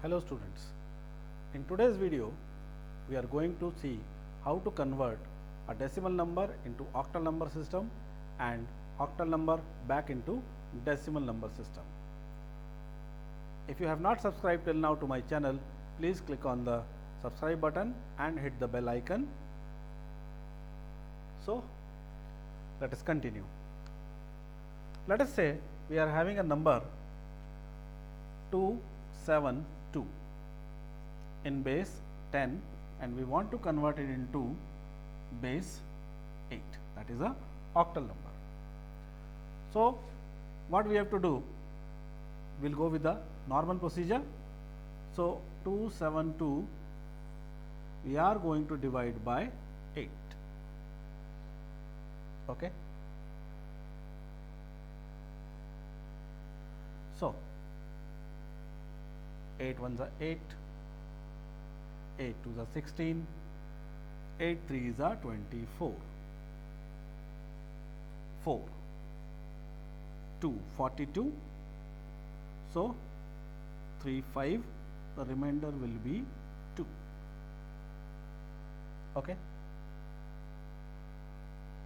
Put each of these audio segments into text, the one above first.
Hello students, in today's video we are going to see how to convert a decimal number into octal number system and octal number back into decimal number system. If you have not subscribed till now to my channel, please click on the subscribe button and hit the bell icon. So let us continue. Let us say we are having a number 272 in base 10 and we want to convert it into base 8, that is a octal number. So what we have to do, we'll go with the normal procedure. So 272 we are going to divide by 8. Okay. So 8 ones are 8, 8 twos are 16, 8 threes are 24, 4, 2 42, so 3 5, the remainder will be 2. Okay.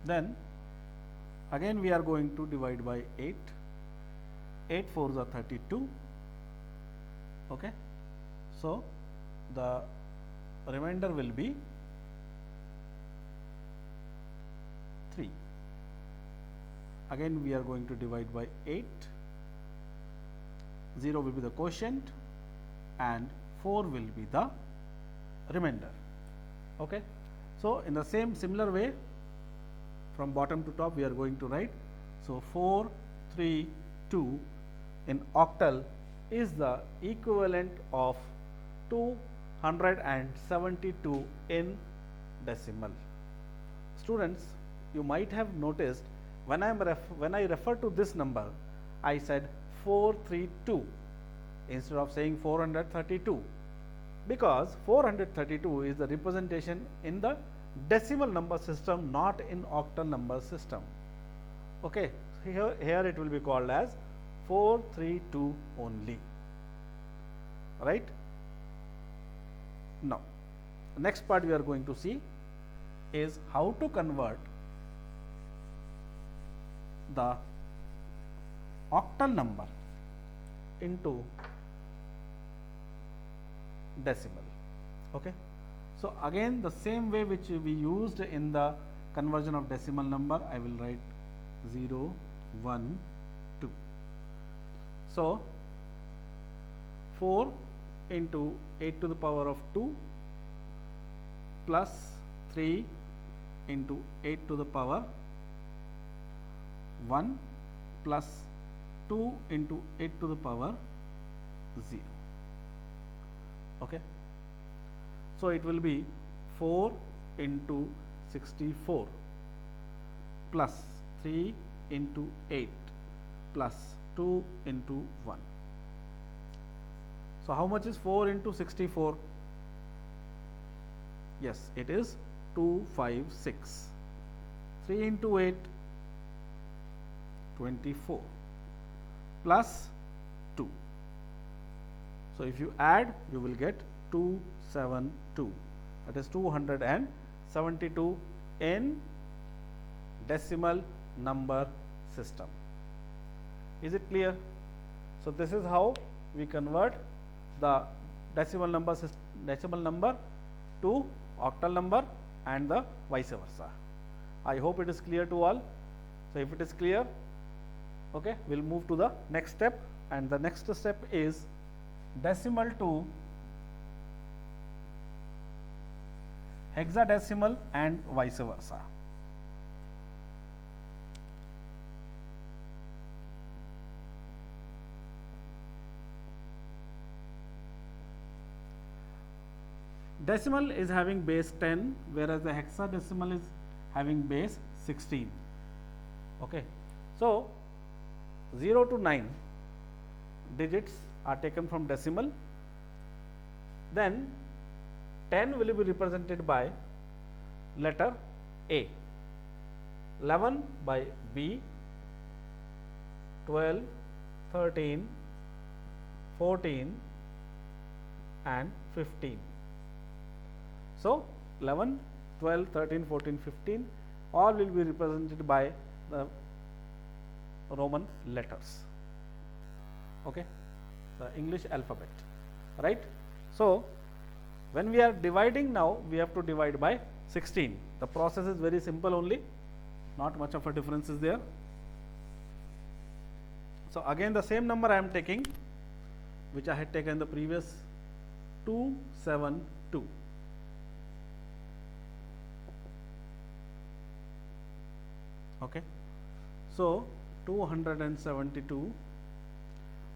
Then again we are going to divide by 8, 8 fours are 32. Okay, so the remainder will be 3. Again we are going to divide by 8, 0 will be the quotient and 4 will be the remainder. Okay, so in the similar way from bottom to top we are going to write. So 4 3 2 in octal is the equivalent of 272 in decimal. Students, you might have noticed when I refer to this number, I said 432 instead of saying 432, because 432 is the representation in the decimal number system, not in octal number system. Okay, here it will be called as 432 only, right? Now next part we are going to see is how to convert the octal number into decimal. Okay, so again the same way which we used in the conversion of decimal number, I will write 0 1 2. So 4 into 8 to the power of 2 plus 3 into 8 to the power 1 plus 2 into 8 to the power 0. Okay. So it will be 4 into 64 plus 3 into 8 plus 2 into 1. So how much is 4 into 64? Yes, it is 256. 3 into 8, 24 plus 2. So if you add, you will get 272. That is 272 in decimal number system. Is it clear? So this is how we convert the decimal number to octal number and the vice versa. I hope it is clear to all. So if it is clear, okay, we'll move to the next step, and the next step is decimal to hexadecimal and vice versa. Decimal is having base 10, whereas the hexadecimal is having base 16. Okay, so 0 to 9 digits are taken from decimal. Then 10 will be represented by letter A, 11 by B, 12, 13, 14, and 15. So 11, 12, 13, 14, 15 all will be represented by the Roman letters. Okay, the English alphabet, right? So when we are dividing now, we have to divide by 16. The process is very simple only, not much of a difference is there. So again the same number I am taking, which I had taken the previous 272. Okay, so 272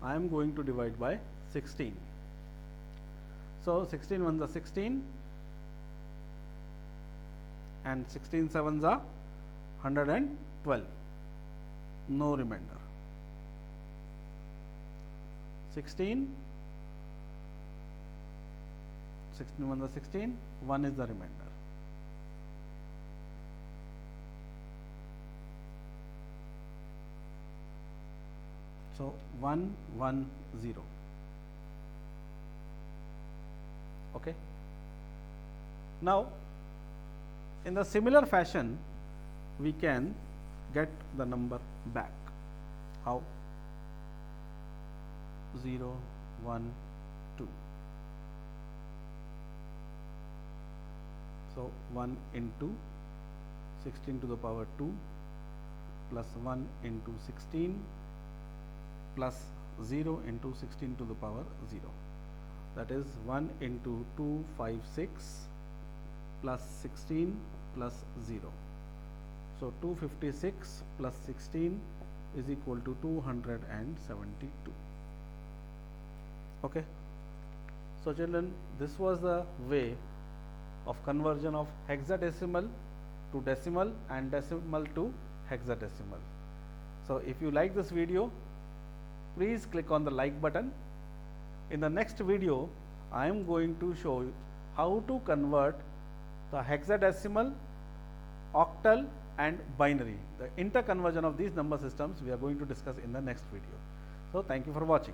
I am going to divide by 16. So 16 ones are 16 and 16 sevens are 112, no remainder. 16 ones are 16, 1 is the remainder. So 1, 1, 0. Okay. Now in the similar fashion we can get the number back. How? 0, 1, 2. So 1 into 16 to the power 2 plus 1 into 16 plus 0 into 16 to the power 0. That is 1 into 256 plus 16 plus 0. So 256 plus 16 is equal to 272. Okay. So children, this was the way of conversion of hexadecimal to decimal and decimal to hexadecimal. So if you like this video, please click on the like button. In the next video, I am going to show you how to convert the hexadecimal, octal and binary. The interconversion of these number systems we are going to discuss in the next video. So thank you for watching.